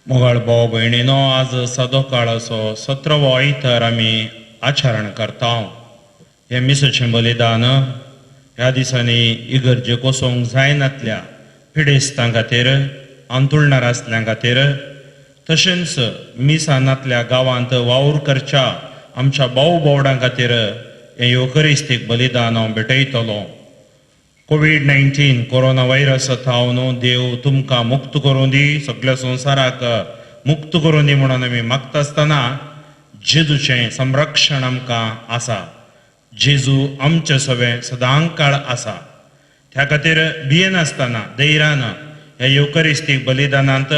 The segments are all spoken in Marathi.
मोगाळ भाव भयणीनो, आज सदो काळ असो 17वो आयतार आमी आचरण करता. हे मिसाचें बलिदान ह्या दिसांनी इगर्जेक वचोंक जायनातल्या पिडेस्तां खातीर, अंतुळणार आसल्या खातीर, तशेंच मिसानातल्या गांवांत वावर करच्या आमच्या भाव भावडां खातीर हे युकरिस्तीक बलिदान हांव भेटयतलो. कोविड-19 कोरोना व्हायरस थाव न्हू, देव तुमकां मुक्त करूं दी, सगळ्या संवसाराक मुक्त करूं दी म्हणून आमी मागता आसतना जेजूचें संरक्षण आमकां आसा. जेजू आमचे सवें सदां काळ आसा. त्या खातीर भियेनासतना धैर्यान ह्या युकरिस्तीक बलिदानांत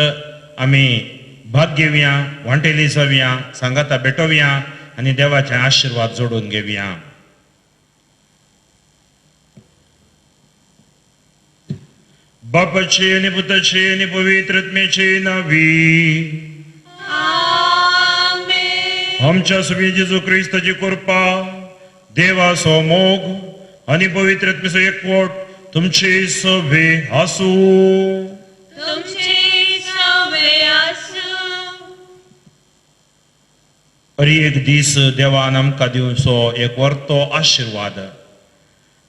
आमी भाग घेवया, वांटेली जावया, सांगाता भेटोवया आनी देवाचे आशिर्वाद जोडून घेवया. बापाचे आणि पुताचे आणि पवित्र आत्म्याचे नावी. आमेन. आमच्या सभी जेजू ख्रिस्ताची कृपा, देवाचो मोग आणि पवित्र आत्म्याचो एकवट तुमचे सवे आसू. तुमचे सवे आसू. अरी एक दीस देवान आमकां दिवचो एक व्हरतो आशिर्वाद.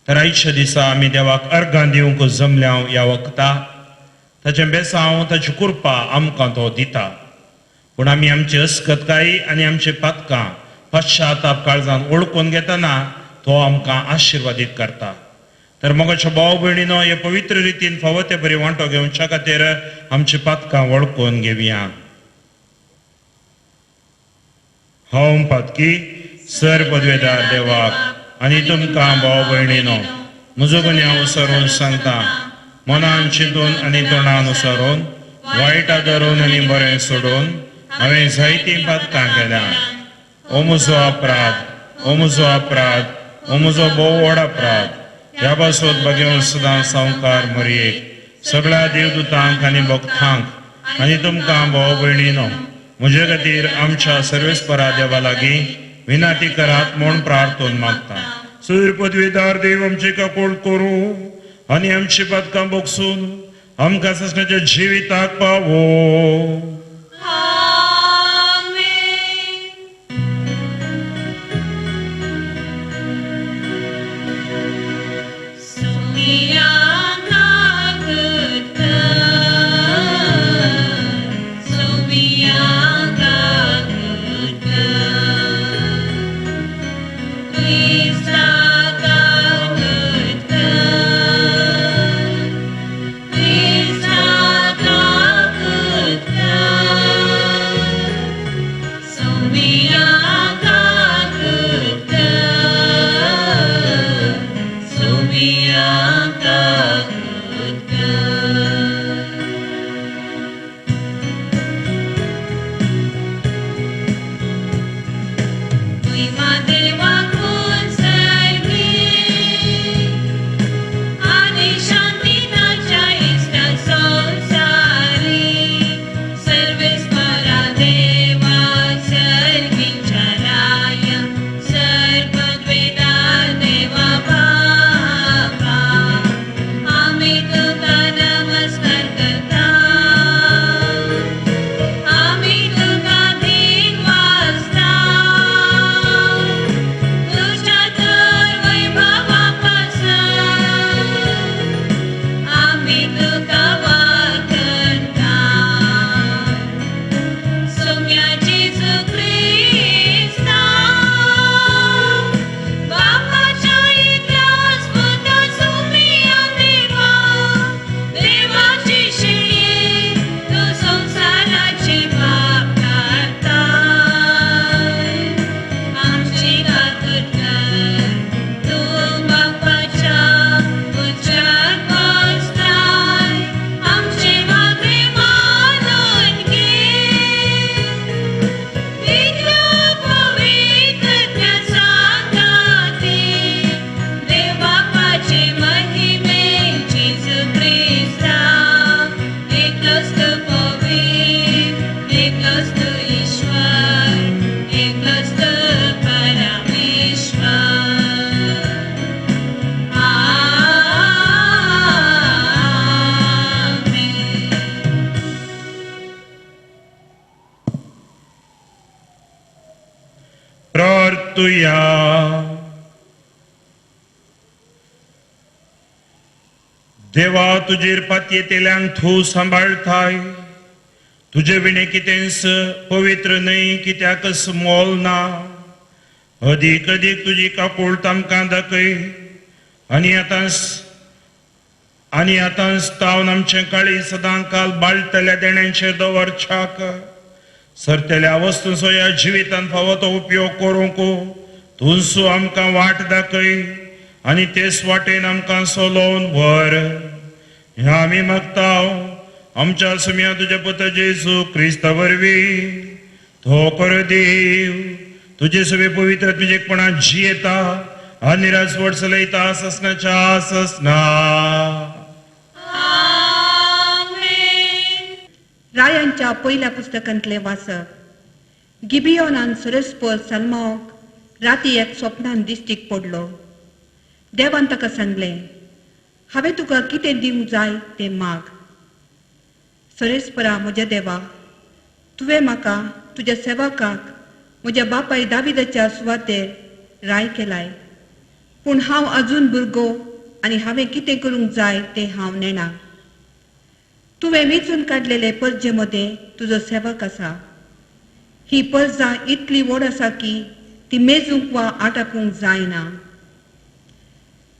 तर आयच्या दिसा आमी देवाक अर्गां दिवंक जमल्या ह्या वखता. ताचें बेसांव, ताची कृपा आमकां तो दिता. पूण आमी आमची अस्कतकायी आनी आमची पातकां पश्चाताप काळजान ओळखून घेतना तो आमकां आशिर्वादीत करता. तर मोगाच्या भाव भयणीनो, हे पवित्र रितीन फावो ते बरी वांटो घेवच्या खातीर आमची पातकां वळखून घेवया. हांव पातकी सर पदवेदार देवाक आनी तुमकां भाव भयणीनो, म्हजो गुन्यांव उसरून सांगता. मनान चिंतून आनी तोंडान उसरून, वायटा धरून आनी बरें सोडून हांवें जायतीं पातकां केल्या. ओ म्हजो अपराध, ओ म्हजो अपराध, ओ म्हजो भोव व्हड अपराध. ह्या पासून बगेवन सदां संवकार मरयेक, सगळ्या देवदूतांक आनी भक्तांक आनी तुमकां भाव भयणीनो, म्हजे खातीर आमच्या सर्वेस्परा देवा लागीं विनाती करात म्हूण प्रार्थना मागता. सर पदवेदार देव आमची काकोळ करूं आनी आमची पातकां बोगसून आमकां ससण्याच्या जिविताक पावो. Please तुया देवा तुजेर पातयेतेल्यांक तूं सांबाळताय तुजे विणे कितेंच पवित्र न्हय कित्याकच मोल ना अदीक अदीक तुजी काकूळ तामकां दाखय आनी आतांच तावन आमचें काळी सदां काल बाळटल्या देण्यांचेर दवरच्याक सरतेल्या वस्तूंचो ह्या जिवितांत फावो तो उपयोग करूंक तुजसो आमकां वाट दाखय आनी तेच वाटेन आमकां चलोवन व्हर हें आमी मागताव आमच्या सुम्या तुजे पुत्र जेजू क्रिस्ता वरवीं तो कर देव तुजे सगळे पवित्र तुजेपणान जियेता आनी राजवट चलयता ससनाच्या ससना रायांच्या पहिल्या पुस्तकांतले वाचप गिबियोनान सरस्पर सल्माक राती एक स्वप्नान दिश्टीक पडलो देवान ताका सांगलें हांवें तुका कितें दिवंक जाय तें माग सरस्परा म्हज्या देवा तुवें म्हाका तुज्या सेवकाक म्हज्या बापाय दाविदाच्या सुवातेर राय केलाय पूण हांव अजून भुरगो आनी हांवें कितें करूंक जाय तें हांव नेना तुवें वेंचून काडलेले पर्जे मदें तुजो सेवक आसा ही पर्जां इतली व्हड आसा की ती मेजूंक वा आटापूंक जायना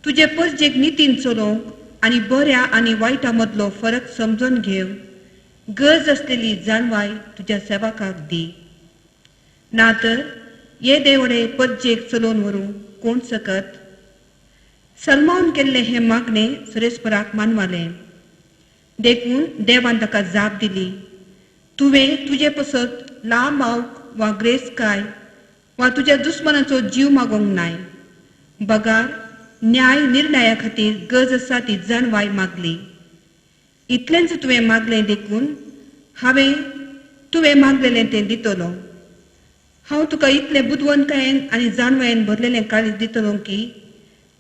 तुजे पर्जेक नितीन चलोवंक आनी बऱ्या आनी वायटा मदलो फरक समजून घेवंक गरज आसलेली जाणवाय तुज्या सेवकाक दी ना तर हे देवडे पर्जेक चलोवन व्हरूंक कोण सकत सल्मावन केल्ले हे मागणे सुरेस्पराक मानवालें देखून देवान ताका जाप दिली तुवें तुजे पसत लांब मावक वा ग्रेसकाय वा तुज्या दुस्मनाचो जीव मागोंक नाय बगार न्याय निर्णया खातीर गरज आसा ती जाणवाय मागली इतलेंच तुवें मागलें देखून हांवें तुवें मागलेलें तें दितलो हांव तुका इतलें बुदवंतकायेन आनी जाणवायेन भरलेलें काळीज दितलो की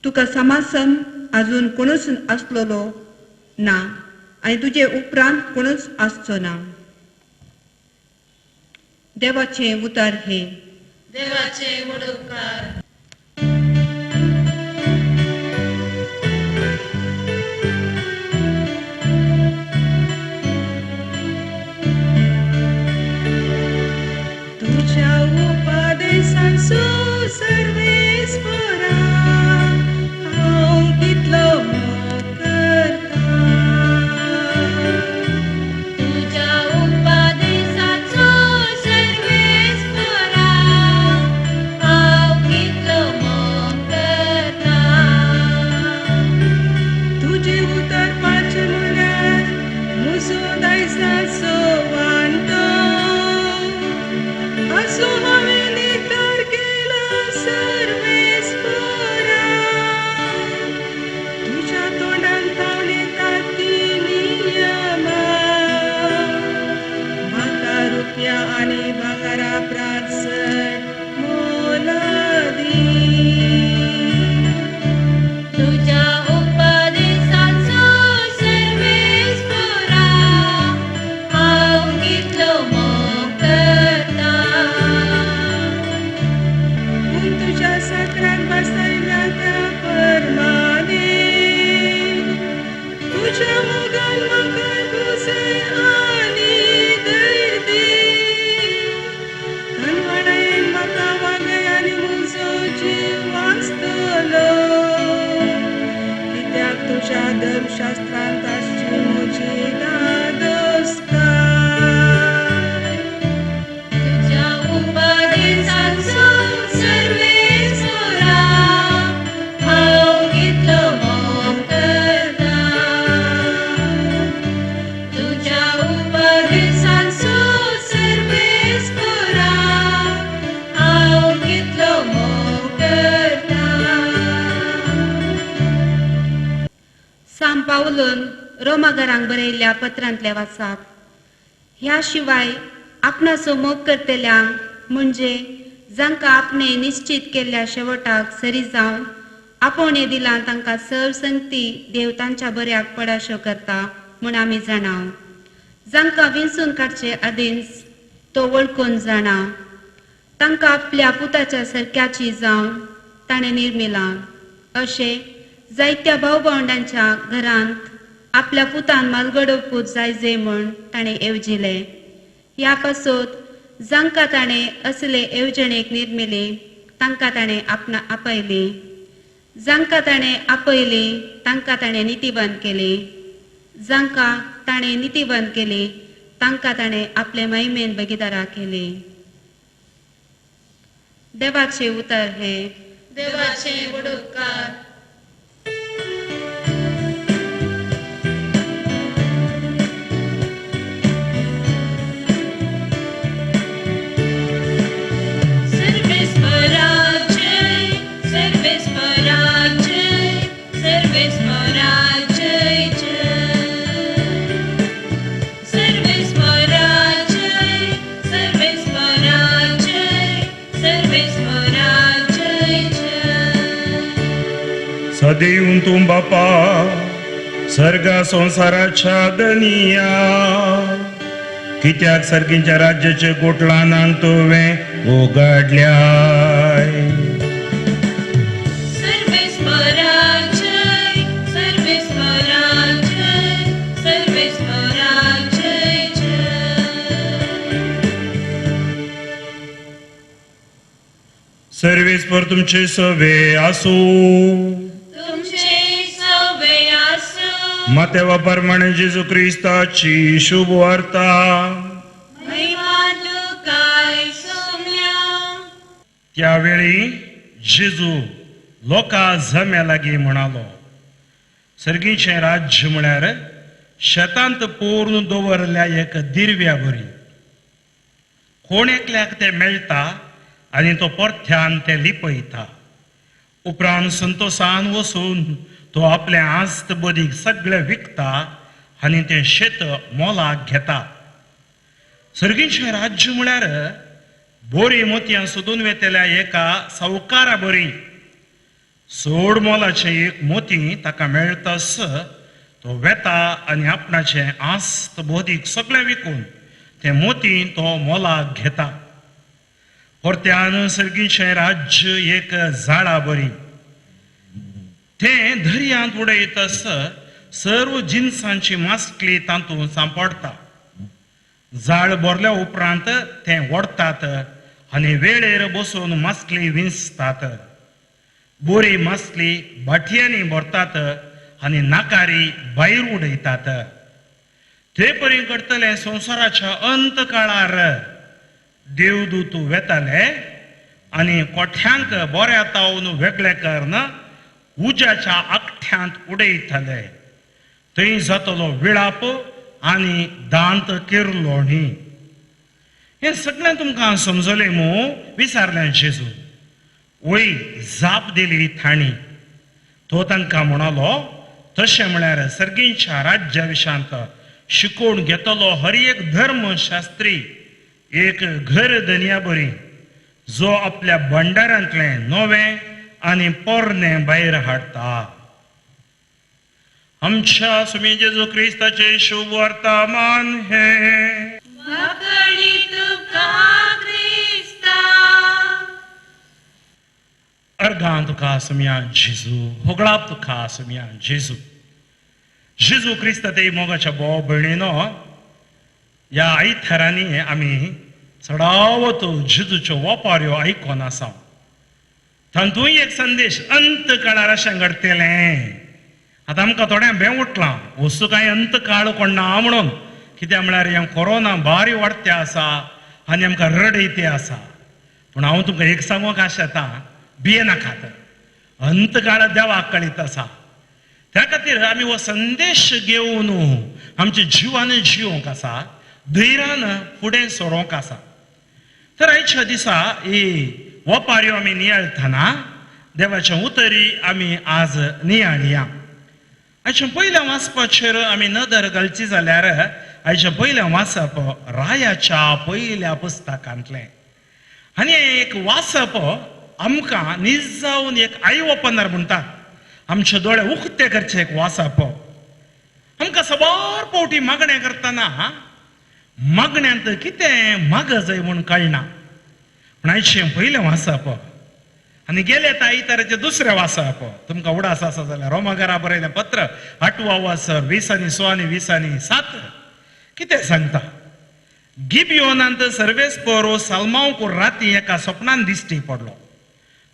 तुका समासम आजून कोणूच आसलोलो ना आनी तुजे उपरांत कोणूच आसचो ना देवाचें उतार हे देवाचे वडोवकार तुझ्या उपदेशांचो सर्वेस्परा हांव कितलो मोग करता तुझ्या उपदेशाचो सर्वेस्परा हांव कितलो मोग करता तुझे उतर पाचे म्हळ्यार म्हजो दायजाचो वांटो असो हांवें निर्धार केला सर्वेस्परा तुझ्या तोंडान पावले ती नियमा म्हाका रुपया आनी भांगारा प्राचड मोला दी तुझ्या उपदेशाचो सर्वेस्परा हांव कितलो मोग करता पूण तुझ्या साकराक बसयल्या त्या परमाने तुझ्या मोगान म्हाका घुसय आनी धैर्य दी कनवडायेन म्हाका वागय आनी म्हजो जीव वाचतलो कित्याक तुझ्या धर्मशास्त्रांत आसची म्हजी दादोसकाय तुझ्या उपदेशाचो सर्वेस्परा हांव कितलो मोग करता तुझ्या उपदेशाचो सर्वेस्परा हांव कितलो मोग करता सांत पावलोन रोमाघरांक बरयल्ल्या पत्रांतले वाचप ह्या शिवाय आपणाचो मोग करतल्यांक म्हणजे जांकां आपणे निश्चित केल्ल्या शेवटाक सरी जावन आपोवणे दिला तांकां सर्वसंगती देव तांच्या बऱ्याक पडाशो करता म्हूण आमी जाणाव जांकां विंचून काडचे आदींच तो वळखून जाणा तांकां आपल्या पुताच्या सारक्याची जावन ताणें निर्मिलां. अशें जायत्या भाव भावंडांच्या घरांत आपल्या पुतान मालगडो पूत जायजे म्हूण ताणें येवजिलें. ह्या पासत जांकां ताणें असले येवजणेक निर्मिली तांकां ताणें आपयली. जांकां ताणें आपयली तांकां ताणें नितीवंत केली. जांकां ताणें नितीवंत केली तांकां ताणें आपले महिमेन भागीदारा केली. देवाचे उतर हे देवाचे उपकार. सदैव तूं बापा सर्गा संसाराच्या दनिया कित्याक सर्गींच्या राज्याचे गोटलांत तुवें उगडल्याय. सर्वेस्पर तुमचे सवे आसू. मातेवा प्रमाणे जेजू क्रिस्ताची शुभ वार्ता. त्यावेळी जेजू लोकां जम्या लागीं म्हणालो, सर्गीचे राज्य म्हळ्यार शेतांत पोरून दवरल्या एक दिरव्या बरी. कोण एकल्याक ते मेळटा आनी तो परथ्यान ते लिपयता. उपरांत संतोषान वचून तो आपल्या आस्त बदीक सगळें विकता आनी तें शेत मोलाक घेता. सर्गीचे राज्य म्हळ्यार बोरी मोतयां सोदून वेतेल्या एका सावकारा बरी. सोड मोलाचे एक मोती ताका मेळटस तो वेता आनी आपणाचे आस्त बोदीक सगळें विकून तें मोती तो मोलाक घेता. परत्यान सर्गीचे राज्य एक झाडा बरी. तें दर्यांत उडयतस सर्व जिन्सांची मास्कली तातूंत सांपडटा. झाड भरल्या उपरांत तें ओडतात आनी वेळेर बसून मास्कली विंचतात. बोरी मास्कली भाटयांनी भरतात आनी नाकारी भायर उडयतात. ते परी करतले संवसाराच्या अंत काळार देवदूत वेताले आनी कोठ्यांक बऱ्या तावन वेगळे करून उज्याच्या आखठ्यांत उडयतले. थंय जातलो विळाप आनी दांत किरलोणी. हें सगळें तुमकां समजलें मू विचारलें जेजू. वय जाप दिली ताणी. तो तांकां म्हणालो, तशें म्हळ्यार सर्गीच्या राज्या विशांत शिकोवन घेतलो हर एक धर्मशास्त्री एक घर दनिया बरी जो आपल्या भंडारांतलें नवें आनी पोरणें भायर हाडटा. आमच्या सुमी जेजू क्रिस्ताचे शुभ वर्तमान हे. अर्गां तुका सुमिया जेजू, होगळाप तुका सुमिया जेजू. जेजू क्रिस्त ते मोगाच्या भाव भयणीनो, ह्या आयतारांनी आमी चडावत जेजूच्यो वापाऱ्यो आयकोन आसा. तातूंय एक संदेश अंत काळार अशें घडटलें. आतां आमकां थोड्यां भें उठलां वस्तू कांय अंत काळ कोणना म्हणून. कित्याक म्हळ्यार हें कोरोना भारी वाडतें आसा आनी आमकां रडयतें आसा. पूण हांव तुमकां एक सांगूंक आशेतां, भियेनाकात. अंत काळ देवाक कळीत आसा. त्या खातीर आमी हो संदेश घेवन आमच्या जिवान जिवंक आसा, धैर्यान फुडें सरोंक आसा. तर आयच्या दिसा ही वपाऱ्यो आमी नियाळतना देवाच्या उतरी आमी आज नियाळया. आयच्या पयल्या वाचपाचेर आमी नदर घालची जाल्यार आयच्या पयल्या वाचप रायाच्या पयल्या पुस्तकांतलें. आनी एक वाचप आमकां नीज जावन एक आई ओपनर म्हणटात. आमचे दोळे उक्ते करचे एक वाचप. आमकां सबार फावटी मागणें करतना मागण्यांत कितें माग जाय म्हूण कळना. पूण आयचे पयलें वाचप आनी गेले ताईताराचे दुसरें वाचप तुमकां उडास आसा जाल्यार रोमाकारा बरयलें पत्र 8वा वाचप 20 आनी 6 आनी 20 आनी 7 कितें सांगता गिबियोनांत सर्वेस्परो सालमांवक राती एका सपनान दिश्टी पडलो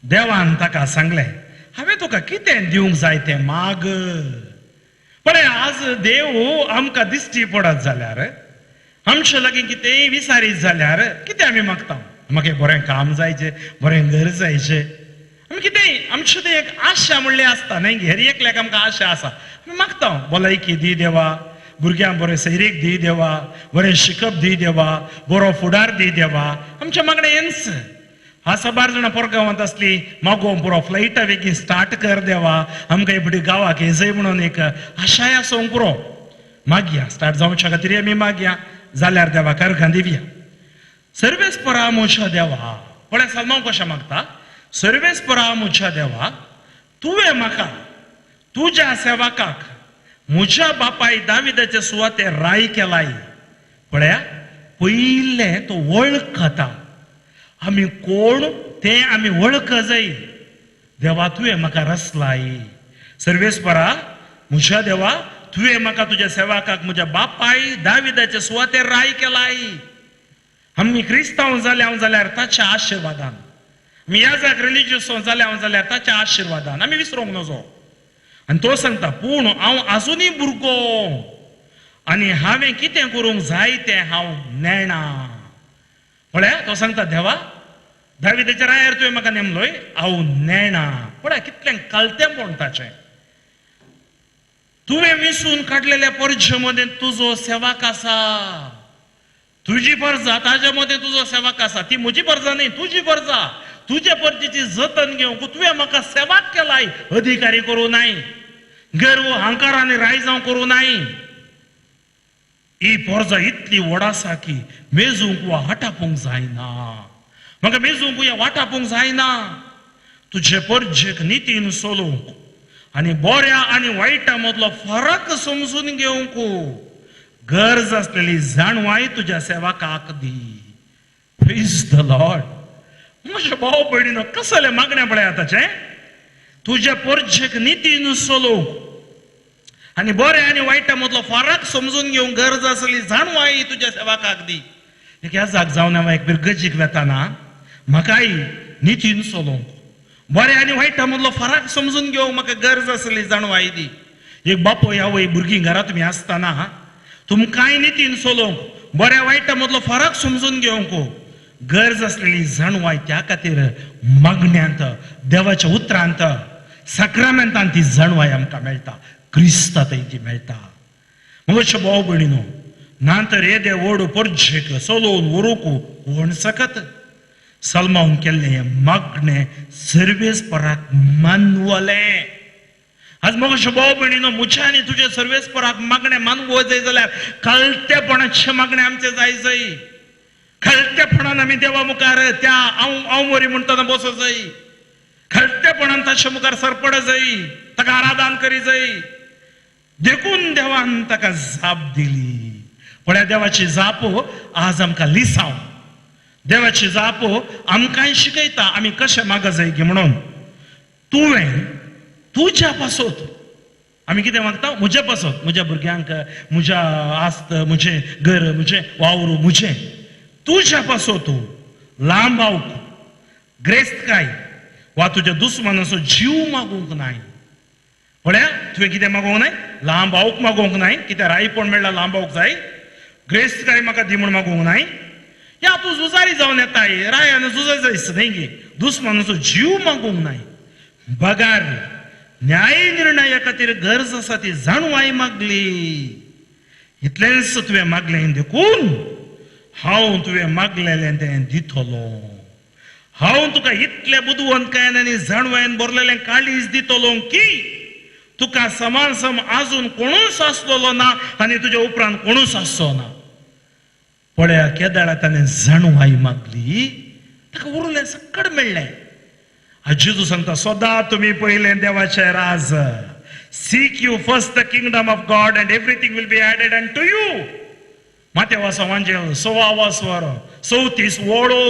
देवान ताका सांगलें हांवें तुका कितें दिवंक जाय तें माग पळय आज देव आमकां दिश्टी पडत जाल्यार आमचे लागीं कितेंय विचारीत जाल्यार कितें आमी मागता म्हाका बरें काम जायचें बरें घर जायचें आमी कितेंय आमचें तें एक आशा म्हणलें आसता न्हय हेर एकल्याक आमकां आशा आसा आमी मागता भलायकी दी देवा भुरग्यांक बरें सैरीक दी देवा बरें शिकप दी देवा बरो फुडार दी देवा आमचे मागणें हेंच आसा 12 जाणां पोरगांवांत आसली मागो पुरो फ्लायटा बेगीन स्टार्ट कर देवा आमकां एबडी गांवाक येजय म्हणून एक आशाय आसूंक पुरो मागया स्टार्ट जावच्या खातीर आमी मागया जाल्यार देवा कारखान दिवया सर्वेस्परा मुच्या देवा पळय सलमांव कशें मागता सर्वेस्परा मुच्या देवा तुवें म्हाका तुज्या सेवकाक म्हज्या बापाय दाविदाचे सुवातेर राय केलाय पळया पयलें तो वळखता आमी कोण तें आमी वळख जाय देवा तुवें म्हाका रचलाय सर्वेस्परा म्हज्या देवा तुवें म्हाका तुज्या सेवकाक म्हज्या बापाय दाविदाचे सुवातेर राय केलाय आमी क्रिस्तांव जाल्यार ताच्या आशिर्वादान आमी याजाक रिलिजियस जाल्यार ताच्या आशिर्वादान आमी विसरूंक नजो आनी तो सांगता पूण हांव आजुनूय भुरगो आनी हांवें कितें करूंक जाय तें हांव नेणा पळया तो सांगता देवा दाविदाच्या रायार तुवें म्हाका नेमलोय हांव नेणा पळय कितलें कळतेपण ताचें तुवें विसून काडलेल्या परजे मदें तुजो सेवक आसा तुजी परजा ताजे मदें तुजो सेवक आसा ती म्हजी परजा न्ही तुजी परजा तुजे परजेची जतन घेवंक तुवें म्हाका सेवक केलाय अधिकारी करूं नाय गर्व अहंकार आनी रायजांव करूं नाय ही परजा इतली व्हड आसा की मेजूंक वा वाटापूंक जायना म्हाका मेजूंक या वाटापूंक जायना तुजे परजेक नितीन चलोवंक आनी बऱ्या आनी वायटा मदलो फरक समजून घेवंक गरज असलेली जाणवाय तुझ्या सेवकाक दी प्रेज द लॉर्ड म्हज्या भाव भयणीनो कसले मागणे पळय ताचे तुज्या परजेक नितीन चलोवंक आनी बऱ्या आनी वायटा मदलो फरक समजून घेवंक गरज असली जाणवाय तुज्या सेवकाक दी एक ह्या जाग जावन हांव एक गजीक वेताना म्हाकाय नितीन चलोवंक बऱ्या आनी वायटा मदलो फरक समजून घेवंक म्हाका गरज असली जाणवाय दी एक बापो ह्या वय भुरगीं घरा तुमी आसतना तुमकांय नितीन चलोवंक बऱ्या वायटा मदलो फरक समजून घेवंक गरज असलेली जाणवाय त्या खातीर मागण्यांत देवाच्या उतरांत सक्रामेंतांत ती जाणवाय आमकां मेळटा क्रिस्तांतय ती मेळटा म्हज्या भाव भयणीनो ना तर येदे व्हड परजेक चलोवन व्हरूंक कोण सकत सलमांव केल्लें हें मागणें सर्वेस्पराक मानवलें आज म्हज्या भाव भयणीनो म्हज्या आनी तुजे सर्वेस्पराक मागणें मानवो जाय जाल्यार कळतेपणाचें मागणें आमचें जाय कळतेपणान आमी देवा मुखार त्या हांव मरी म्हणटना बसो जाय कळतेपणान ताचे मुखार सरपड जाय ताका आराधन करी जाय देखून देवान ताका जाप दिली पळय देवाची जाप आज आमकां लिसांव देवाची जाप आमकांय शिकयता आमी कशें माग जाय गे म्हणून तुवें तुज्या पासत आमी कितें मागता म्हज्या पासत म्हज्या भुरग्यांक म्हज्या आस्त म्हजें घर म्हजें वावर म्हजें तुज्या पासत लांबावक ग्रेस्तकाय वा तुज्या दुस्मनाचो जीव मागूंक नाय पळया तुवें कितें मागोवंक नाय लांबावक मागोवंक नाय कितें रायपण मेळ्ळा लांबावक जाय ग्रेस्तकाय म्हाका दी म्हूण मागोवंक नाय या तूं झुजारी जावन येताय रायान झुजाय जायस न्हय गे दुस्मनाचो जीव मागोवंक नाय बगार न्याय निर्णया खातीर गरज आसा ती जाणवाय मागली इतलेंच तुवें मागलें देखून हांव तुवें मागलेलें तें दितलो हांव तुका इतले बुदवंतकायेन आनी जाणवायेन भरलेलें काळीज दितलो की तुका समान सम आजून कोणूच आसलेलो ना आनी तुज्या उपरांत कोणूच आसचो ना पळया केदाळा ताणें जाणवाय मागली ताका उरलें सक्कड मेळ्ळें जेजू सांगता सदां तुमी पयलें देवाचें राज seek you first the kingdom of God and everything will be added unto you मातेवाचो वांजेल 6वा स्वर 34 वळो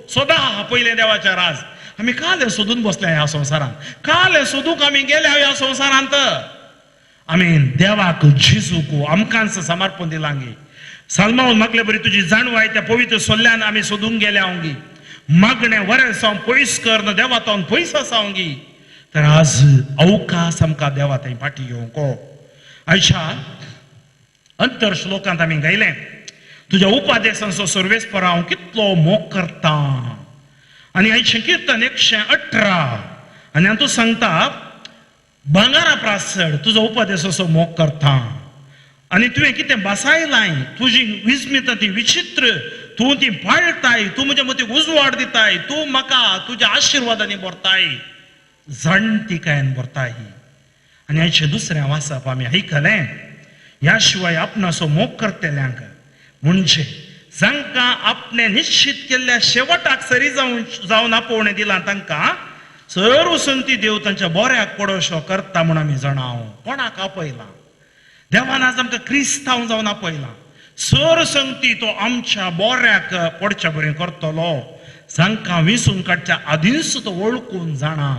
सदा पहिले देवाच्या राज आम्ही काले सोदून बसल्या ह्या संसारात काले सोदूक आम्ही गेल्या ह्या संसारांत आम्ही देवाक झिजूक आमकांच समर्पण दिलांगी सलमावून मागले बरी तुझी जाणव आहे त्या पवित्र सोल्ल्यान आम्ही सोदून गेल्या आहोंगी मागणे वरे सावन पयस करन देवातावन पयस आसावंगी तर आज अवकाश आमकां देवा थंय फाटी येवंको आयच्या अंतर श्लोकांत आमी गायलें तुझ्या उपादेशांचो सर्वेस्पर हांव कितलो मोग करता आनी आयचें कीर्तन 118 आनी तूं सांगता भांगारा प्रासड तुजो उपदेशाचो मोग करता आनी तुवें कितें बसायलाय तुजी विस्मित ती विचित्र तूं ती पाळटाय तूं म्हज्या मतीक उजवाड दिताय तूं म्हाका तुज्या आशिर्वादांनी भरताय जाणटिकायेन भरताय आनी हाचे दुसऱ्या वाचप आमी आयकलें ह्या शिवाय आपणाचो मोग करतल्यांक म्हणजे जांकां आपणे निश्चित केल्ल्या शेवटाक सरी जावन आपोवणें दिलां तांकां सर्व संती देव तांच्या बऱ्याक पडोवचो करता म्हूण आमी जाणाव कोणाक आपयलां देवान आज आमकां क्रिस्तांव जावन आपयलां सर संगती तो आमच्या बऱ्याक पडच्या बरें करतलो जांकां विंसून काडच्या आदींच तो वळखून जाणा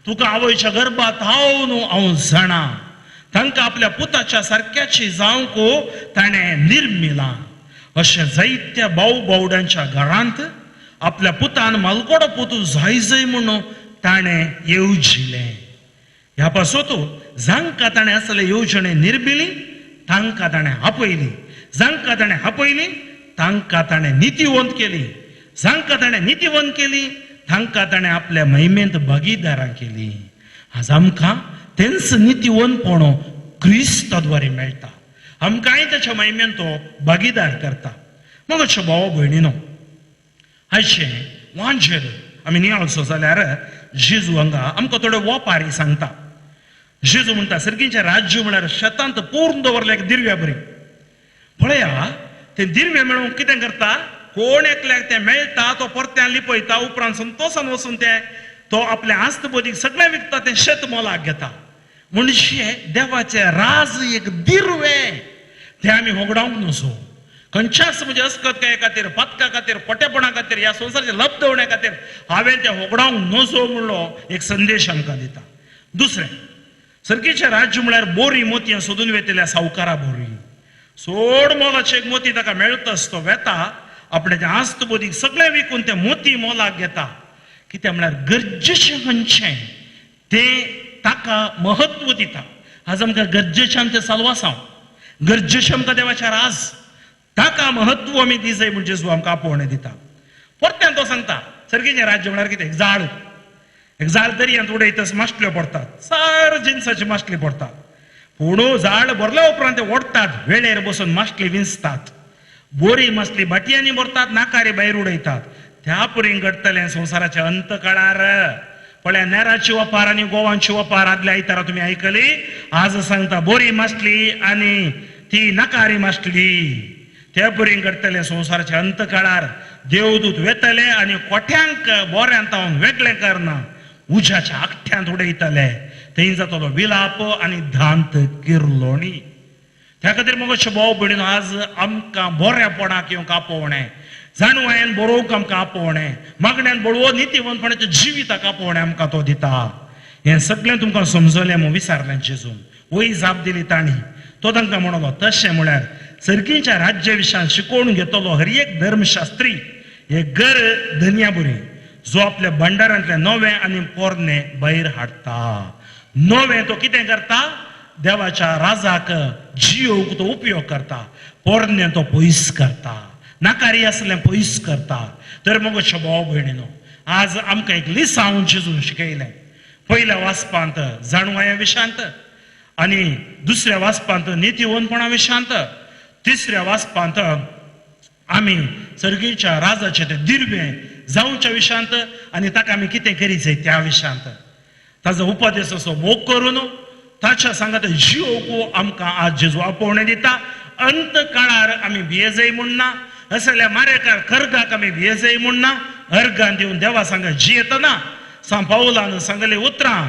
तुका आवयच्या गर्भांत हांव न्हू हांव जाणा तांकां आपल्या पुताच्या सारक्याची जावंक ताणें निर्मिलां अशें जायत्या भाऊ भावड्यांच्या घरांत आपल्या पुतान मालकोडो पुतू जाय म्हणून ताणें येवजिलें ह्या पासोतू जांकां ताणें असले येवजणे निर्मिली तांकां ताणें आपयली जांकां ताणें आपयली तांकां ताणें नितीवंत केली जांकां ताणें नितीवंत केली तांकां ताणें आपल्या महिमेंत भागीदारां केली आज आमकां तेंच नितीवंतपणो क्रिस्ताद्वारे मेळटा आमकांय ताच्या महिमेंत तो भागीदार करता मग अशें भाव भयणीनो आयचें वांजेल आमी नियाळसो जाल्यार जेजू हांगा आमकां थोडे वपारी सांगता जेजू म्हणटा सर्गीचें राज्य म्हळ्यार शेतांत पूर्ण दवरलें एक दिरव्या बरी पळया ते दिरवे मेळूंक कितें करता कोण एकल्याक तें मेळटा तो परत्यान लिपयता उपरांत संतोषान वचून तें तो आपल्या आस्त बोदीक सगळें विकता तें शेत मोलाक घेता म्हणजे देवाचें राज एक दिरवें तें आमी होगडावंक नजो खंयच्याच म्हणजे अस्कताये खातीर पदका खातीर पोटेपणा खातीर ह्या संवसाराचे लब दवरण्या खातीर हांवें तें होगडावंक नजो म्हणलो एक संदेश आमकां दिता दुसरें सर्गीचें राज्य म्हळ्यार बोरी मोतयां सोदून वेतल्या सावकारा बोरी सोड मोलाचें एक मोती ताका मेळटच तो वेता आपणे तें आस्त बोदीक सगळें विकून तें मोती मोलाक घेता कितें म्हळ्यार गरजेचें खंयचें तें ताका महत्व दिता आज आमकां गरजेचें आमचें साल्वासांव गरजेचें आमकां देवाचें राज ताका महत्व आमी दी जाय म्हणजे जेजू आमकां आपोवणें दिता परत्यान तो सांगता सर्गीचें राज्य म्हळ्यार कितें एक जाळ दर्यांत उडयतस माश्टल्यो पडटात सार जिन्साची माश्टली पडटात पूण जाळ भरल्या उपरांत ते ओडटात वेळेर बसून माश्टली विंचतात बोरी मासली बाटयांनी भरतात नाकारे भायर उडयतात त्या परीन घडटलें संवसाराच्या अंत काळार पळया नेराची वपार आनी गोवांची वपार आदल्या आयतारा तुमी आयकली आज सांगता बोरी मासली आनी ती नाकारी मासली त्या परीन घडटलें संवसाराच्या अंत काळार देवदूत वेतले आनी कोठ्यांक बोऱ्यांत वेगळें करना उज्याच्या आखठ्यांत उडयतले थंय जातलो विलाप आनी धांत किर्लोणी त्या खातीर मग अशें भाव भयणीनो आज आमकां बरेपणाक येवंक आपोवणें जाणवायेन बरोवंक आमकां आपोवणें मागण्यान बळवो नितीवंतपणाच्या जिविताक आपोवणें आमकां तो दिता हें सगळें तुमकां समजलें म्हूण विचारलें जेजून वय जाप दिली तांणी तो तांकां म्हणलो तशें म्हळ्यार सर्गीच्या राज्या विशयान शिकोवन घेतलो हर एक धर्मशास्त्री हे गर धन्या बरी जो आपल्या भंडारांतलें नवें आनी पोरनें भायर हाडटा नवें तो कितें करता देवाच्या राजाक जियोक तो उपयोग करता पोरनें तो पयस करता नाकारी असलें पयस करता तर मग अशें भाव भयणीनो आज आमकां एक लिसांव जेजून शिकयलें पयल्या वाचपांत जाणवाया विशयांत आनी दुसऱ्या वाचपांत नितीवंतपणा विशयांत तिसऱ्या वाचपांत आमी सर्गीच्या राजाचें तें दिरवें जावच्या विशयांत आनी ताका आमी कितें करीत जाय त्या विशयांत ताजो उपदेश असो मोग करून ताच्या सांगात जियोक आमकां आज जेजू आपोवणें दिता अंत काळार आमी भिये जाय म्हूण ना असल्या मारेकार खर्गाक आमी भिये जाय म्हूण ना अर्गां दिवन देवा सांगा जियेतना सा पावलान सांगले उतरां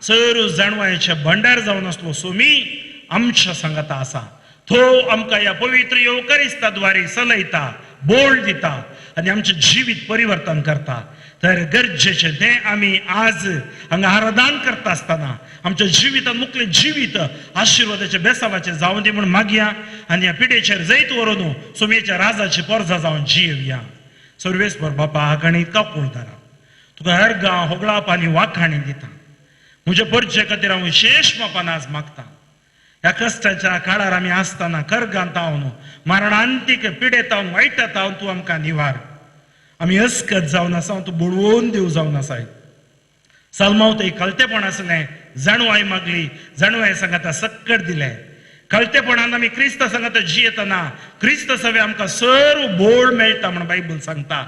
सर जाणवायेचे भंडार जावन आसलो सोमी आमच्या सांगाता आसा तो आमकां ह्या पवित्र येवकारिस्ताद्वारे चलयता बोल दिता आणि आमचे जिवीत परिवर्तन करता. तर गरजेचे ते आम्ही आज हांगा आराधन करता असताना आमच्या जिवितान मुकले जिवीत आशिर्वादाचे बेसावाचे जाऊन दे म्हणून मागया. आणि ह्या पिढेचेर जैत व्हरून सोमेच्या राजाची परजा जावन जियेवया. सर्वेस्वर बापा हागणी इतका कुळदारा तुका हर गांव होगळाप आनी वाखाणी दिता. म्हज्या परचे खातीर हांव विशेष मापान आज मागता. ह्या कश्टाच्या काळार आमी आसतना कर्गांत हांव मरणांतीक पिडेत हांव वायटात हांव तूं आमकां निवार. आमी अस्कत जावन आसा तूं बुडवून दिव जावन आसाय. सालमावत कळतेपण असलें जाणवाय मागली जाणवाय सांगाता सक्कट दिलें. कळतेपणान आमी क्रिस्त सांगाता जियेतना क्रिस्त सवे आमकां सर्व बोड मेळटा म्हण बायबल सांगता.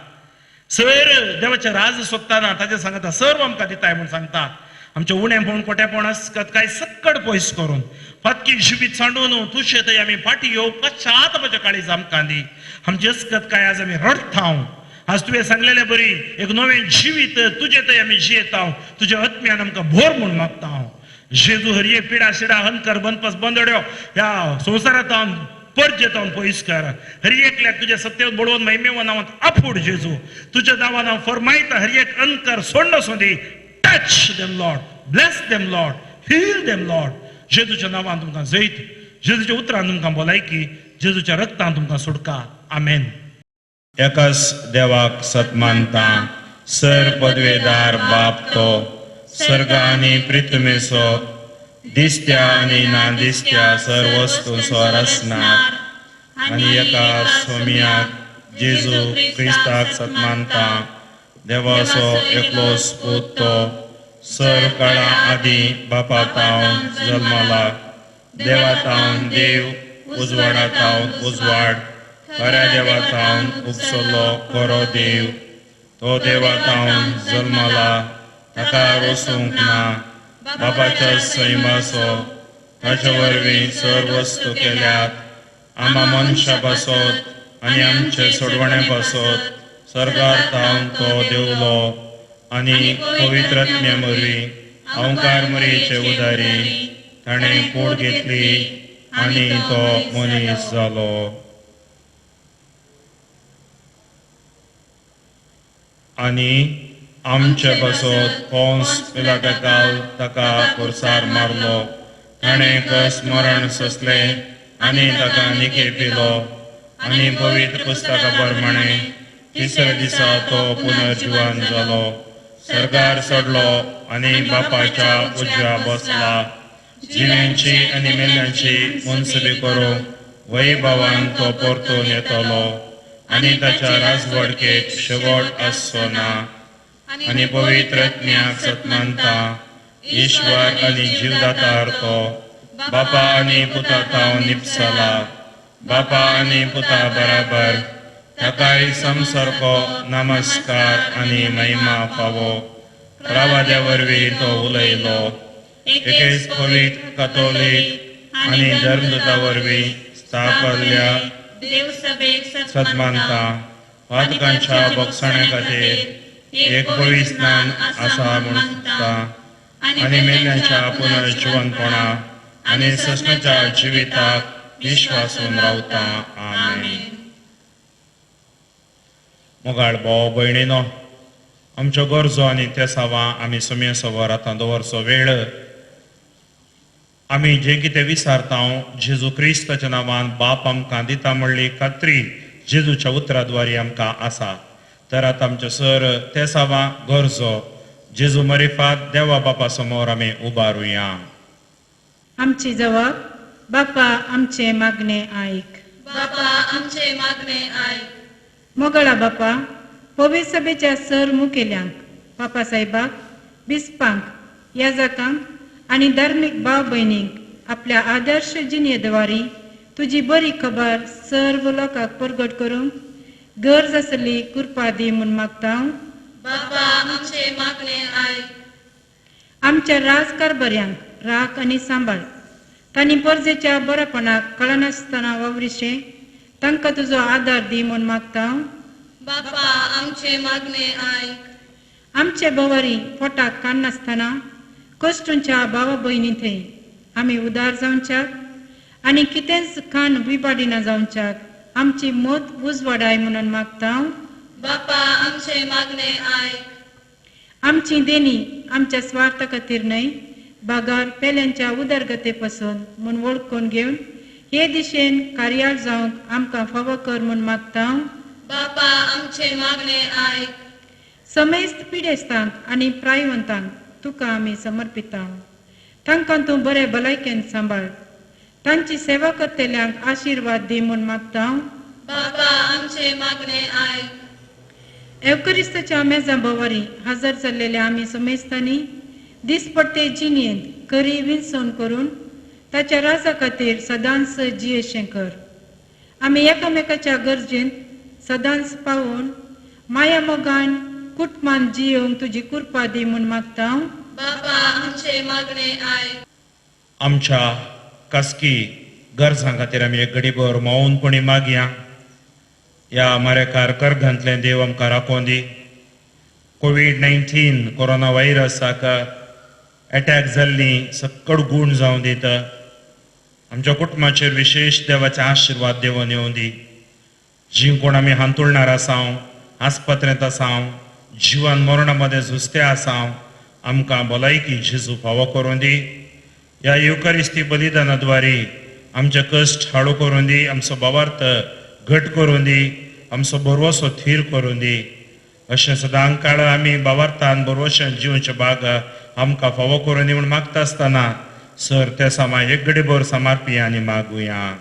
सर देवाचें राज सोदताना ताचे सांगता सर्व आमकां दिताय म्हूण सांगता. आमचें उणेंपण कोटेपण अस्कत काय सक्कट पयस करून फातकी जिवीत सांडून तुजे थंय आमी फाटी येवंक पश्चातापाच्या काळीज आमकां दी. आमची अस्कत काय आज आमी रडटाव. आज तुवें सांगलेलें बरी एक नवें जिवीत तुजे थंय आमी जियेताव. तुज्या आत्म्यान आमकां भोर म्हूण मागता हांव. जेजू हरये पिडा शिडा हंकर बनपस बंदड्यो ह्या संवसारांत हांव परजेत हांव पयस कर. हर एकल्याक तुज्या सत्यान बडोवन महिमेवा नांवांत आपूड जेजू तुज्या नांवान हांव फरमायता. हर एक अंकर सोडना सोदी touch them lord, bless them lord, heal them lord. जेजूच्या नांवान तुमकां जैत, जेजूच्या उतरान तुमकां भलायकी, जेजूच्या रक्तान तुमकां सुटका. आमेन. एकाच देवाक सतमानता सर पदवेदार बाप तो सर्ग आनी पृथ्वीचो दिसत्या आनी ना दिसत्या सर्व वस्तूंचो रचणार. आनी एका सोमियाक जेजू क्रिस्ताक सतमानता देवाचो एकलोच पूत तो सर काळा आदी बापातावन जल्मला. देवातावन देव उजवाडातावन उजवाड खऱ्या देवातावन उपसलो खरो देव. तो देवातावन जल्मला ताका रोसूंक ना. बापाच्या सैमाचो ताचे वरवीं सर्व वस्तू केल्यात. आमा मनशा पासत आनी आमचे सोडवणे पासत सर्गार्थावन तो देवलो. आनी पवित्रत्म्या मरवी अवंकार मरीचे उदारी ताणें कूड घेतली आनी तो मनीस जालो. आनी आमचे पासत पोंस पिलाटकाल ताका कोर्सार मारलो. ताणें कस मरण सोंसलें आनी ताका निखे पिलो. आनी पवित्र पुस्तका प्रमाणे तिसऱ्या दिसा तो पुनर्जिवान जालो. सर्गार चडलो आनी बापाच्या उजव्या बसला. जिव्यांची आनी मेल्यांची मुनसबी करूंक वैभवान तो परतून येतलो. आनी ताच्या राजवडकेक शेवट आसचो ना. आनी पवित्रत्म्याक सतमानता ईश्वर आनी जीवदातार तो बापा आनी पुता ताव निपसला. बापा आनी पुता बराबर ताकाय समसारको नमस्कार आनी महिमा फावो. रावाद्या वरवीं तो उलयलो. एकेच पवित्र कथोलीक आनी धर्मदुता वरवीं स्थापल्या सतमानता पातकांच्या भोगसणे खातीर एक पवित्र स्नान आसा म्हूण सांगता. आनी मेल्यांच्या पुनर्जिवनपणा आनी ससण्याच्या जिविताक विश्वासून रावता. आमेन. मोगाळ भाव भयणीनो, आमच्यो गरजो आनी त्या सावा आमी सुमे सवर आतां दवरचो वेळ. आमी जे कितें विचारता जेजू क्रिस्ताच्या नांवान बाप आमकां दिता म्हणली खात्री जेजूच्या उतराद्वारी आमकां आसा. तर आतां आमचे सर ते सावा गरजो जेजू मरिफात देवा बापा समोर आमी उबारुया. आमची जबाब बापा आमचे मागणे आयक. बापा आमचे मागणे आयक. मोगळा बापा पवित्र सभेच्या सर मुखेल्यांक बापासाहेबाक बिस्पांक याजकांक आनी धार्मीक भाव भयणींक आपल्या आदर्श जिणेद्वारी तुजी बरी खबर सर्व लोकांक प्रगट करूंक गरज आसली कृपा दी म्हूण मागता. बापा आमचे मागणे आयक. आमच्या राजकारभाऱ्यांक राख आनी सांबाळ. तांणी परजेच्या बरेपणाक कळनासतना वावरिशे तांकां तुजो आदार दी म्हूण मागता. बापा आमचे मागणे आयक. आमचे बवारी पोटाक काडनासतना कश्टूंच्या भावा भयणी थंय आमी उदार जावच्याक आनी कितेंच खाण विबाडिना जावच्याक आमची मत उजवाडाय म्हणून मागता. बापा आमचे मागणे ऐक. आमची देणी आमच्या स्वार्था खातीर न्हय, बागार पेल्यांच्या उदरगतेपासून म्हूण वळखून घेवन हे दिशेन कार्याळ जावंक आमकां फावो कर म्हूण मागता. बापा आमचे मागणे ऐक. समेस्त पिडेस्तांक आनी प्रायवंतांक तुका आमी समर्पिता. तांकां तूं बरे भलायकेन सांबाळ. तांची सेवा करतल्यांक आशिर्वाद दी म्हूण मागता. बापा आमचे मागणे ऐक. एवकरिस्ताच्या मेजा बोवारी हजर जाल्लेल्या आमी समेस्तांनी दिसपट्टे जिणेंत खरी विंचून करून ताच्या राजा खातीर सदांच जियेशें कर. आमी एकामेकाच्या गरजेंत सदांच पावून माया मोगान कुटुंबान जियोंक तुजी कृपा दी म्हूण मागता. बापा आमचे मागणे ऐक. आमच्या खासगी गरजां खातीर आमी एक घडीभर मौनपणी मागया. या मारेकार करघांतलें देव आमकां राखोवन दी. कोविड-19 कोरोना व्हायरसाक अटॅक जाल्ली सकड गूण जावं दीत. आमच्या कुटुंबाचेर विशेष देवाचे आशिर्वाद देवून येवं दी. जी कोण आमी हांतुळणार आसांव, आस्पत्रेंत आसांव, जिवन मरणा मदें झुजते आसांव, आमकां भलायकी जेजू फावो करून दी. ह्या युकारिस्ती बलिदानाद्वारे आमचे कश्ट हाळू करून दी. आमचो भावार्थ घट करून दी. आमचो बरवसो थीर करून दी. अशें सदां काळ आमी भावार्थान बरवशान जिवचे भाग आमकां फावो करून दी म्हूण मागता आसतना सर ते सामाय एक घडीभर समारपी आनी मागुया.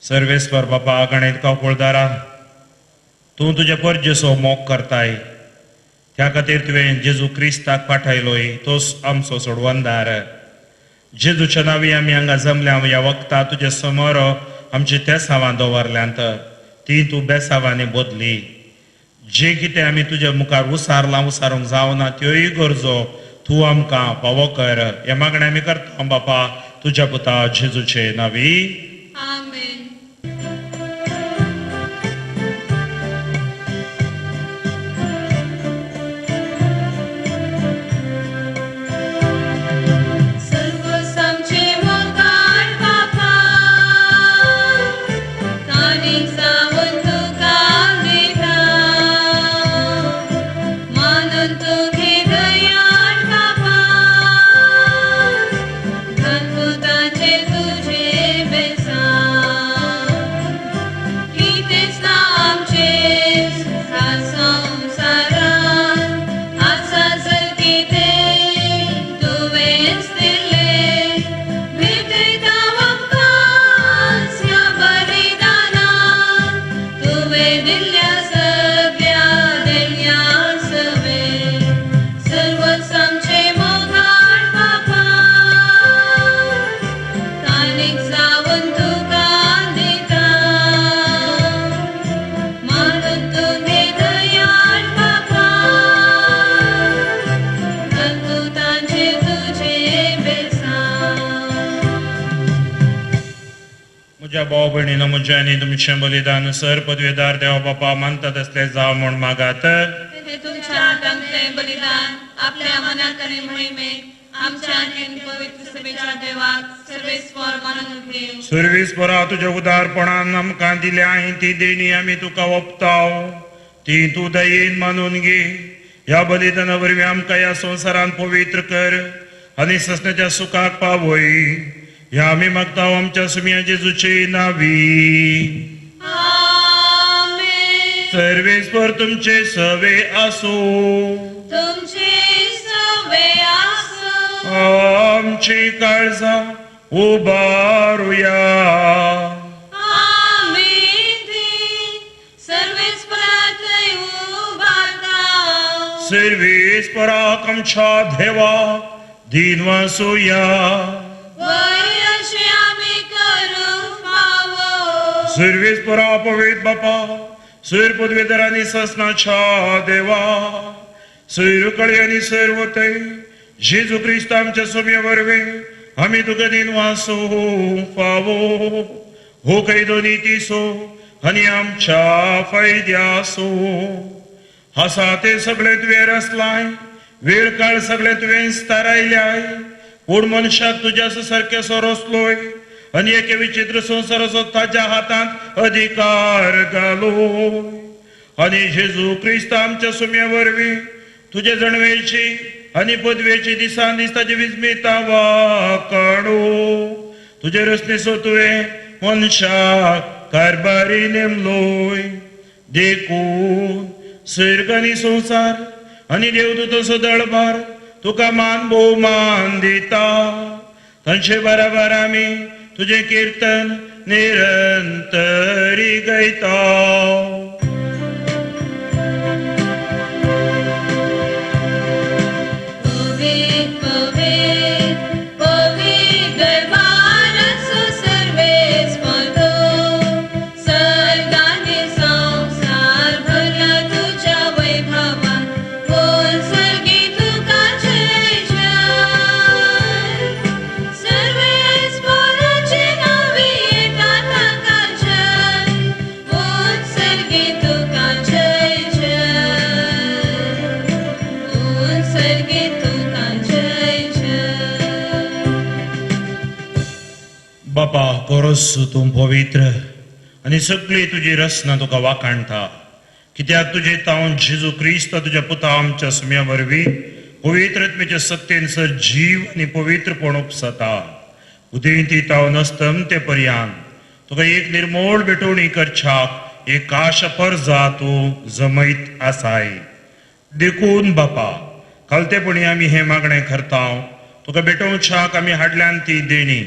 सर्वेस्वर बापा गणित कावकुळदारा, तूं तुजे परजेचो मोग करताय. त्या खातीर तुवें जेजू क्रिस्ताक पाठयलोय. तोच आमचो सोडवंदार. जेजूच्या नांवी आमी हांगा जमल्या ह्या वखदां तुजे समोर आमची तेसावां दवरल्यांत ती तूं बेसावांनी बदली. जे कितें आमी तुजे मुखार उसारूंक जावना त्योय गरजो तूं आमकां फावो कर. हे मागणें आमी करता बापा तुज्या पुता जेजूचे नांवी. आमेन. सर्वच आमचे मोगाळ बापा, कानीक जावन तुका दिता. मानून तूं घे दयाळ बापा, अद्भुतांचे तुझे बेसान. कितेंच ना आमचें ह्या संवसारान, आसा जर कितें तुवेंच दिल्लें. भेटयता आमकां ह्या बलिदानान, तुवें दिल्ल्या सगळ्या देण्यां सवें. सर्वच आमचे मोगाळ बापा, कानीक जावन तुका दिता. मानून तुगे दयाळ बापा, अद्भुतांचे तुझे बेसान. म्हज्या भाव भयणीनो, म्हजें आनी तुमचें बलिदान सर पदवेदार देव बापा मानता तसलें जावं म्हूण मागात. हे तुमच्या हातांतलें बलिदान आपल्या मनात आनी मोहिमेक आमच्या आनी पवित्र सभेच्या देवाक सर्वेस्वर मानून घे. सर्वेस्परा तुज्या उदारपणान आमकां दिल्या ती देणी आमी तुका ओंपताव. ती तूं दयेन मानून घे. ह्या बलिदाना वरवीं आमकां ह्या संवसारान पवित्र कर आनी ससण्याच्या सुखाक पावय. ह्या आमी मागताव आमच्या सुम्या जेजूचे नांवी. आमेन. सर्वेस्पर तुमचे सवे आसूं. तुमचे सवे आसूं. आमची काळजां उबारुया. आमेन. ती सर्वेस्परांतय उबारता. सर्वेस्पराक आमच्या देवा दिन वासुया. वय अशें आमी करूंक फावो. सर्वेस्परा पवित्र बापा, सर पदवेदारांनी ससनाच्या देवा, सैर कळे आनी सर्वते जेजू क्रिस्त आमच्या सोम्या वरवीं आमी तुका दिन वासूंक फावो. हो कैदो नितीसो आनी आमच्या फायद्यासो. आसा ते सगळे तुवें रचलाय. वेळ काळ सगळे तुवें स्थारायल्याय. पूण मनशाक तुज्या सारकेसो रचलोय आनी एके विचित्र संसाराचो ताच्या हातांत अधिकार घालो आनी जेजू क्रिस्त आमच्या सुम्या वरवीं तुझे जणवेची आनी पदवेची दिसान दीस ताची विस्मिता वाकाडो तुझे रस्ते तुवें मनशाक कारभारी नेमलोय देखून सर्ग आनी संसार आनी देवदूत दळबार तुका मान भोवमान दिता तांचे बराबर आमी तुझे कीर्तन निरंतरी गायता. बापा कोरोस तू पवित्र आनी सगळी तुजी रचना तुका वाखाणटा कित्याक तुजे तावन जेजू क्रिस्त तुज्या पुता आमच्या सुम्या वरवीं पवित्रत्वेच्या सत्तेन सर जीव आनी पवित्रपण उपसता उदेंती तावन अस्तम ते पर्यान तुका एक निर्मोळ भेटवणी करच्याक एक काश परजा तूं जमयत आसाय देखून बापा खालतेपणी आमी हे मागणें करता तुका भेटोवच्याक आमी हाडल्यान ती देणी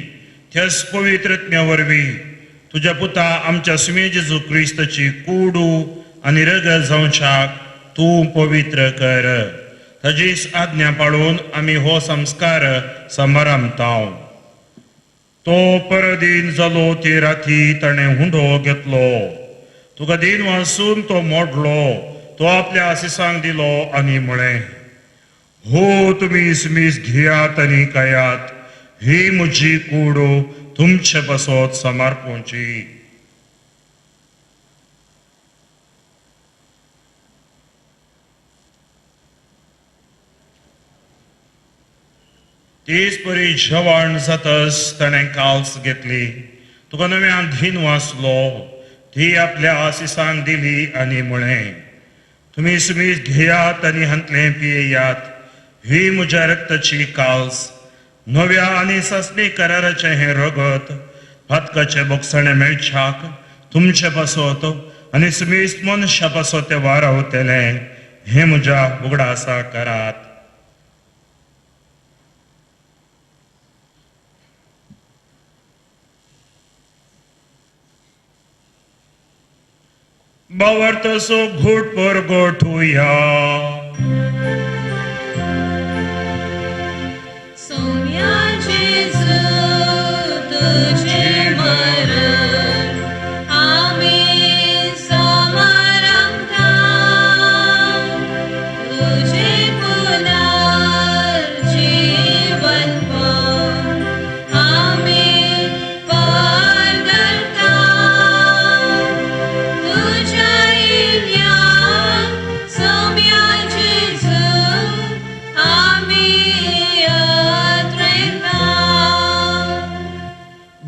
त्याच पवित्रत्म्या वरवीं तुज्या पुता आमच्या सुमे जेजू क्रिस्ताची कूडू आनी रग जावच्याक तूं पवित्र कर ताजीच आज्ञा पाळून आमी हो संस्कार समारंभता. तो परदीन जालो ते राती ताणें हुंडो घेतलो तुका दिन वाचून तो मोडलो तो आपल्या आशिसांक दिलो आनी म्हळें हो तुमी सुमीस घेयात आनी खायात ही म्हजी कूडो तुमचे बसत समर्पोवची. तेच परी जेवण जातस ताणें काल्स घेतली तुका नव्यान धीन वाचलो ती आपल्या आशिसांक दिली आनी म्हळें तुमी सुमीस घेयात आनी हांतले पियेयात ही म्हज्या रक्ताची काल्स नव्या आनी ससनी कराराचे हे रगत फातकाचे बोगसणे मेळच्याक तुमचे पासत आनी सुमीस मनशा पासत ते वारावतले हे म्हज्या उगडासा करात. बावर्तसो घोट पर गोठूया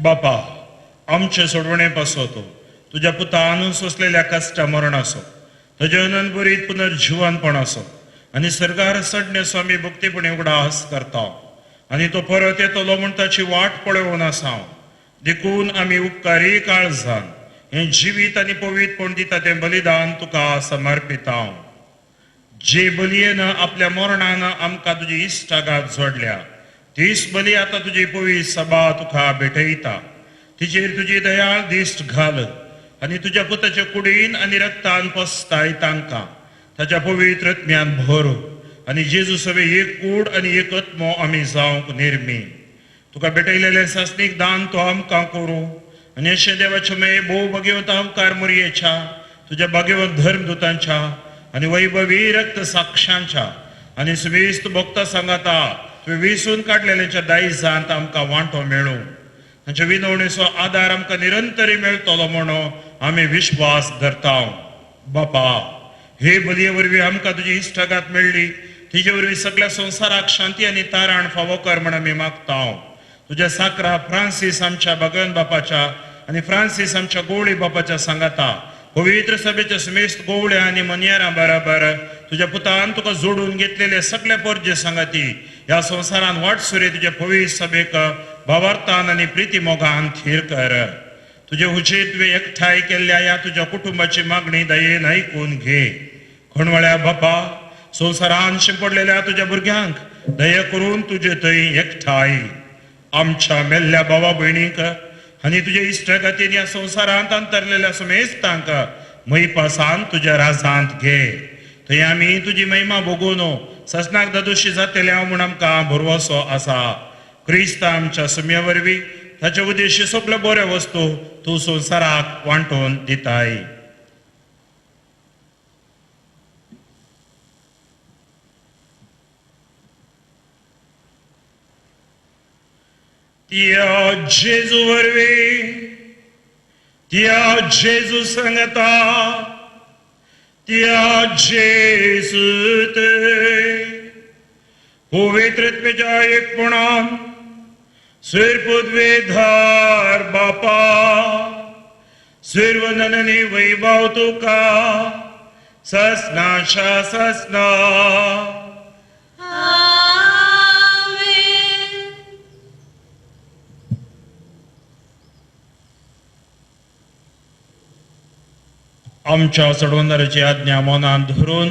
बापा आमचे सोडवणे पासत तुझ्या पुतान सोसलेल्या कश्टा मरण असो तुझे अनंतबरीत पुनर्जीवनपण असो आनी सरकार सडणे स्वामी भक्तीपणे उगडास करता आनी तो परत येतलो म्हण ताची वाट पळोवन आसा देखून आमी उपकारी काळजान हे जिवीत आनी पवित्रपण दिता ते बलिदान तुका समर्पिता. जे बलयेन आपल्या मरणान आमकां तुजी इश्टागात जोडल्या तीच बली आता तुजी पवित्र सभा तुका भेटयता तिचेर तुजी दयाळ दिश्ट घाल आनी तुज्या पुताच्या कुडीन आनी रक्तान पसताय तांकां ताच्या पवित्रत्म्यान भर आनी जेजू सवे एक कूड आनी एक आत्मो आमी जावंक निर्मी तुका भेटयलेले सासनीक दान तो आमकां करूं आनी अशें देवाचे मे भोव भगवंत आमकार मुरयेच्या तुज्या भगवंत धर्मदूतांच्या आनी वैभवी रक्त साक्षांच्या आनी सुवेस्त भक्ता सांगाता तुवें विसून काडलेल्याच्या दायजांत आमकां वांटो मेळूं तांच्या विनवणेचो आदार आमकां निरंतरी मेळटलो म्हणून आमी विश्वास धरता. बापा हे बलये वरवीं आमकां तुजी इश्टागात मेळ्ळी तिजे वरवीं सगळ्या संवसाराक शांती आनी तारण फावो कर म्हण आमी मागता. तुझ्या साकरा फ्रांसीस आमच्या भगवन बापाच्या आणि फ्रांसीस आमच्या गोवळी बापाच्या सांगाता पवित्र सभेच्या समेस्त गोवळ्या आणि मनियारा बरोबर तुझ्या पुतान तुका जोडून घेतलेले सगळे पोरजे सांगाती या संसारान वाट सुरे तुझ्या पवित्र सभेक भावार्थान आणि प्रीती मोगान थीर कर. तुझे हुचे तुवे एकठांय केल्ल्या या तुझ्या कुटुंबाची मागणी दयेन ऐकून घे. खणवळ्या बापा संसारान शिंपडलेल्या तुझ्या भुरग्यांक दया करून तुझे थंय एकठांय. आमच्या मेल्ल्या भावा भयणीक आणि तुझे इश्टगतीन या संसारांत अंतरलेल्या समेस्तांक मैपासान तुझ्या राजांत घे. थंय आमी तुझी महिमा भोगून ससनाक ददोशी जातल्या म्हूण आमकां भरवसो आसा. क्रिस्त आमच्या सुम्या वरवीं ताचे उद्देशी सगळ्यो बऱ्यो वस्तू तूं संसाराक वांटून दिताय. त्या जेजू वरवीं त्या जेजू सांगता त्या जेजूत पवित्रत्वेच्या एकपणान सर्वोद्वेधार बापा सर्वननी वैभव तुका ससनाशा ससना. आमच्या सोडवणाऱ्याची आज्ञा मनात धरून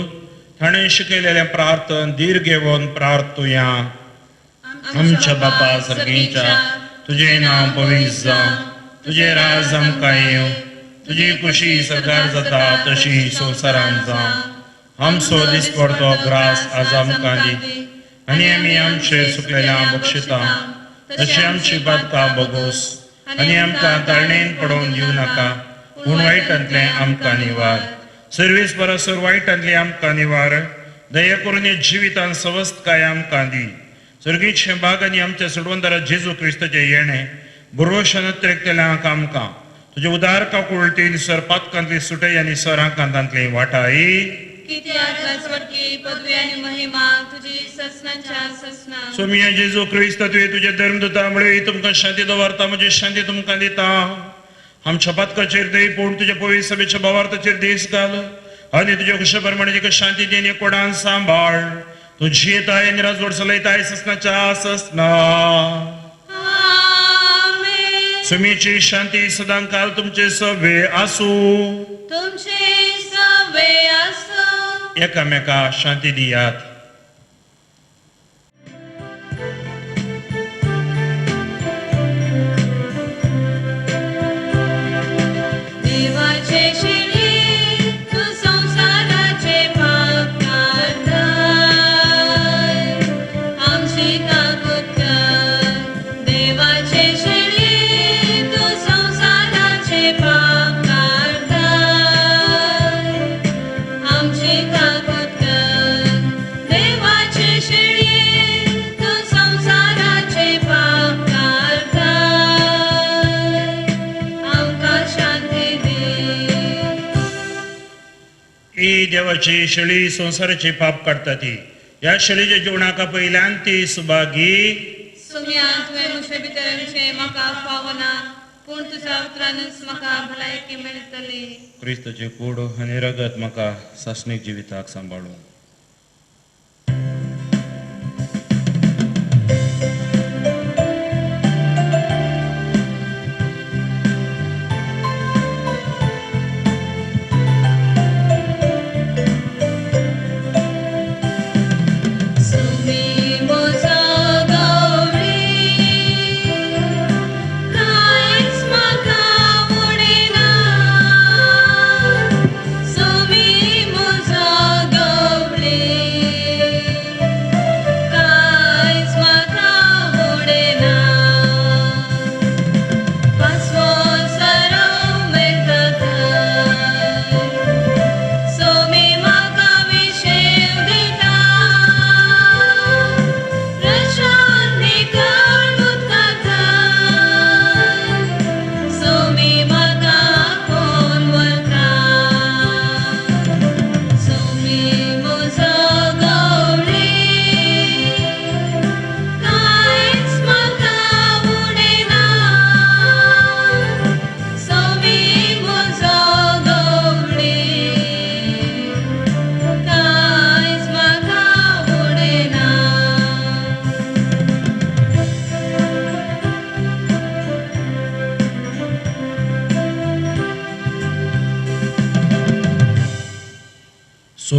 ताणें शिकयलेलें प्रार्थन धीर घेवन प्रार्थुया. आमच्या बापा सर्गीच्या तुझे नाव पवित्र जावं, तुझे राज आमकां येवं, तुजी खुशी सरकार जाता तशी संवसारांत जावं. आमचो दिसपडतो ग्रास आज आमकां दी आनी आमी आमचे सुकलेल्यांक बक्षिता तशी आमची बादकां बोगोस आनी आमकां ताळणेन पडोवन दिवं नाका पूण वायटांतले आमकां निवार. सर्वीस परसर वायटांतली आमकां निवार. दया करून हे जिवितांत सवस्तकाय आमकां दी. सर्गीचे भाग आनी आमच्या सोडवंदारा जेजू क्रिस्ताचे येणे बुरवशान केल्यांक आमकां तुजे उदार काकुळटीन सर पातकांतली सुटय आनी सरांकांतांतली वाटाई. कित्याक राजवटकी पदवी आनी महिमा तुजी ससनाच्या ससना. सोमिया जेजू क्रिस्त तुझे धर्मदूता मेळ्ळी तुमकां शांती दवरता म्हजी शांती तुमकां दिता. आमच्या पातकाचेर दय पडून तुझ्या पवित्र सभेच्या भावार्थाचेर देश घाल आनी तुज्या खुशे प्रमाणे तिका शांती देन कोडान सांबाळ. तुझी येताय आनी राजवट चलयताय ससनाच्या ससना. सुमीची शांती सदां काल तुमचे सभे आसूं. तुमचे सवे आसो. एकामेका शांती दियात. देवाचे शिणी तू संसाराचे पाप काढताय. आमची काकूत कर. देवाचे शिणी तू संसाराचे पाप काढताय. आमची काकूत कर. देवाचे शिणी तू संसाराचे पाप काढताय. आमकां शांती दे. ही देवाची शेळी संसाराचे पाप काढता ती. या शेळीच्या जेवणाका पयल्यान ती सुभागी. सुम्या तुवें मुशे भितर विशय म्हाका फावना पूण तुज्या उतरानूच म्हाका भलायकी मेळटली. क्रिस्ताचे कूड आनी रगत म्हाका सासणीक जिविताक सांबाळूं. सुमी मोजा गौरी कांयच म्हाका उडीना. सुमी मोजा गौरी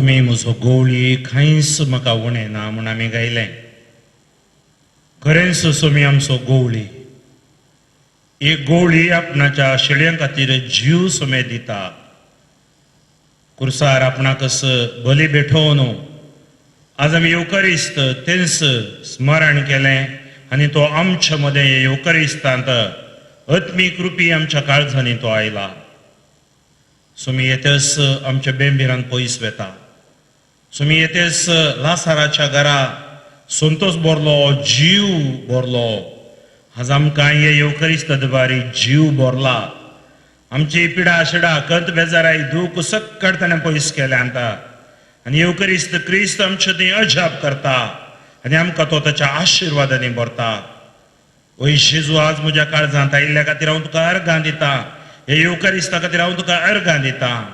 तुमी म्हजो गोवळी खंयच म्हाका उणें ना म्हूण आमी गायलें. खरेंच सोमी आमचो गोवळी. एक गोवळी आपणाच्या शेळयां खातीर जीव सोमे दिता. कुर्सार आपणाकच बली भेटोवन आज आमी येवकारिस्त तेंच स्मरण केलें आनी तो आमच्या मदें येवकारिस्तांत आत्मीक रुपी आमच्या काळजांनी तो आयला. सोमी येतेच आमच्या बेंबीरान पयस वेता. सोमी येतेच लासाराच्या घरा संतोष भरलो, जीव भरलो. आज आमकां हे येवकारिस्त दबारी जीव भरला. आमची पिडा शिडा कंत बेजाराय दूख सक्कडताना पयस केले आमकां आनी येवकारिस्त क्रिस्त आमचे थंय अजाप करता आनी आमकां तो ताच्या आशिर्वादांनी भरता. ओय जेजू आज म्हज्या काळजांत आयिल्ल्या खातीर हांव तुका अर्गां दिता. हे येवकारिस्ता खातीर हांव तुका अर्गां दिता.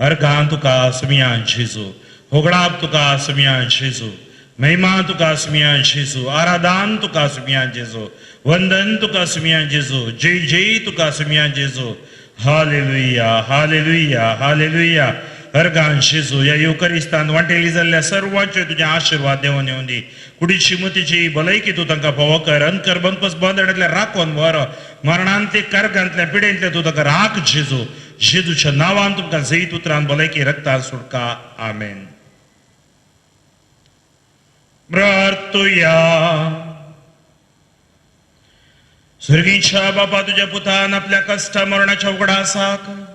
अर्गां तुका सुमिया जेजू, होगडाप तुका सुमिया जेजू, महिमा तुका सुमिया जेजू, आराधन तुका सुमिया जेजू, वंदन तुका सुमिया जेजू, जय जय तुका सुमिया जेजू. Hallelujah, hallelujah, hallelujah. अर्गां जेजू ह्या येवकारिस्तांत वांटेली जाल्ल्या सर्वांचे तुजे आशिर्वाद देंवन येवं दी. कुडीची मतीची भलायकी तूं तांकां फावो कर. अंकर बंदपस बंदड्यांतल्या राखोन व्हर. मरणांतले कर्गांतल्या पिडेंतले तूं ताका राख जेजू. जेजूच्या नांवान तुमकां जैत उतरान भलायकी रक्तान सुटका. आमेन. प्रार्थुया. स्वर्गीच्या बापा तुझ्या पुतान आपल्या कष्टा मरणाच्या उगडासाक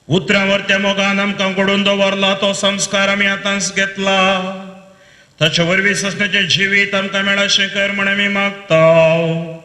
उतरावरत्या मोगान आमकां घडोवन दवरला. तो संस्कार आमी आतांच घेतला. ताच्या वरवीं ससण्याचे जिवीत आमकां मेळाशें कर म्हण आमी मागता.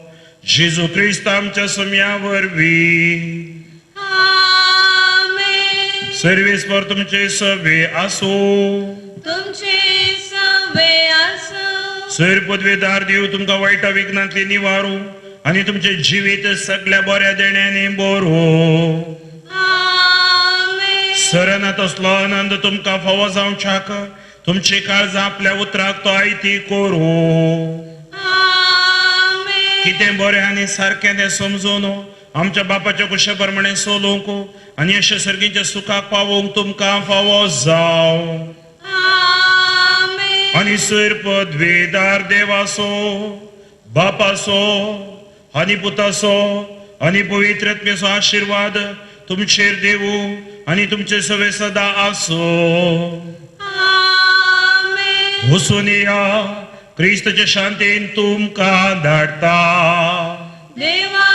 जेजू क्रिस्त आमच्या सुमया वरवीं. आमेन. सर्वीसपर तुमचे सवे आसो. तुमचे सवे आसो. सर पदवेदार देव तुमकां वायटा विघ्नांतली निवारू आनी तुमचे जिवीत सगळ्या बऱ्या देण्यानी बरो. आमेन. सरना तसलो आनंद तुमकां फावो जावच्याक तुमची काळजां आपल्या उतराक तो आयती करू. आमेन. कितें बरें आनी सारकें तें समजून आमच्या बापाच्या कुशे प्रमाणे चलोवंक आनी अशें सर्गीच्या सुखाक पावोवंक तुमकां फावो जाव. आमेन. आनी सर पदवेदार देवासो, बापासो आनी पुतासो आनी पवित्र आत्म्याचो आशिर्वाद तुमचेर देवू आनी तुमचे सवे सदा आसो. आमेन. वचून या. क्रिस्ताच्या शांतीन तुमकां धाडटा. देवा